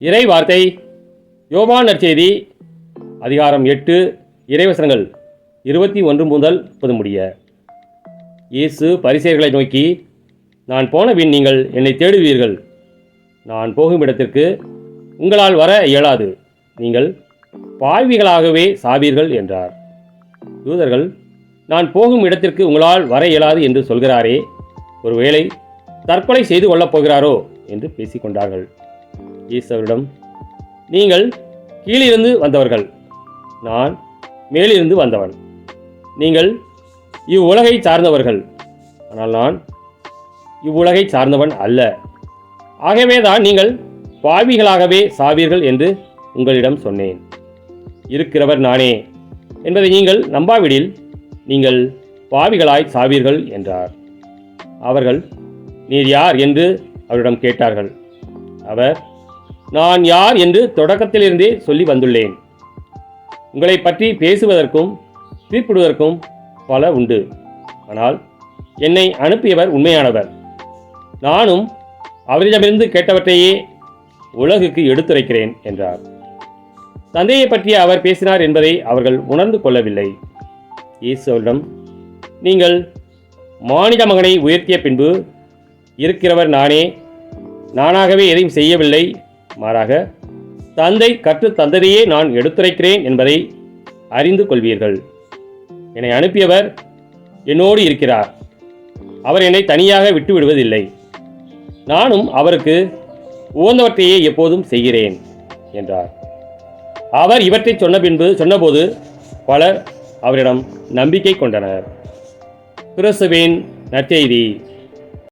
இறை வார்த்தை யோவான் நற்செய்தி அதிகாரம் 8 இறைவசனங்கள் 21 முதல் 30 முடிய. இயேசு பரிசேயர்களை நோக்கி, நான் போனபின் நீங்கள் என்னை தேடுவீர்கள். நான் போகும் இடத்திற்கு உங்களால் வர இயலாது. நீங்கள் பாவிகளாகவே சாவீர்கள் என்றார். யூதர்கள், நான் போகும் இடத்திற்கு உங்களால் வர இயலாது என்று சொல்கிறாரே, ஒருவேளை தற்கொலை செய்து கொள்ளப் போகிறாரோ என்று பேசிக்கொண்டார்கள். இயேசு அவரிடம், நீங்கள் கீழிருந்து வந்தவர்கள், நான் மேலிருந்து வந்தவன். நீங்கள் இவ்வுலகை சார்ந்தவர்கள், ஆனால் நான் இவ்வுலகை சார்ந்தவன் அல்ல. ஆகவே தான் நீங்கள் பாவிகளாகவே சாவீர்கள் என்று உங்களிடம் சொன்னேன். இருக்கிறவர் நானே என்பதை நீங்கள் நம்பாவிடில் நீங்கள் பாவிகளாய் சாவீர்கள் என்றார். அவர்கள், நீர் யார் என்று அவரிடம் கேட்டார்கள். அவர், நான் யார் என்று தொடக்கத்திலிருந்தே சொல்லி வந்துள்ளேன். உங்களை பற்றி பேசுவதற்கும் தீர்ப்பிடுவதற்கும் பல உண்டு, ஆனால் என்னை அனுப்பியவர் உண்மையானவர். நானும் அவரிடமிருந்து கேட்டவற்றையே உலகுக்கு எடுத்துரைக்கிறேன் என்றார். தந்தையை பற்றி அவர் பேசினார் என்பதை அவர்கள் உணர்ந்து கொள்ளவில்லை. இயேசு அவரிடம், நீங்கள் மானிட மகனை உயர்த்திய பின்பு, இருக்கிறவர் நானே, நானாகவே எதையும் செய்யவில்லை, மாறாக தந்தை கற்று தந்ததையே நான் எடுத்துரைக்கிறேன் என்பதை அறிந்து கொள்வீர்கள். என்னை அனுப்பியவர் என்னோடு இருக்கிறார். அவர் என்னை தனியாக விட்டு விடுவதில்லை. நானும் அவருக்கு உகந்தவற்றையே எப்போதும் செய்கிறேன் என்றார். அவர் இவற்றை சொன்னபோது பலர் அவரிடம் நம்பிக்கை கொண்டனர். கிறிஸ்துவின் நற்செய்தி.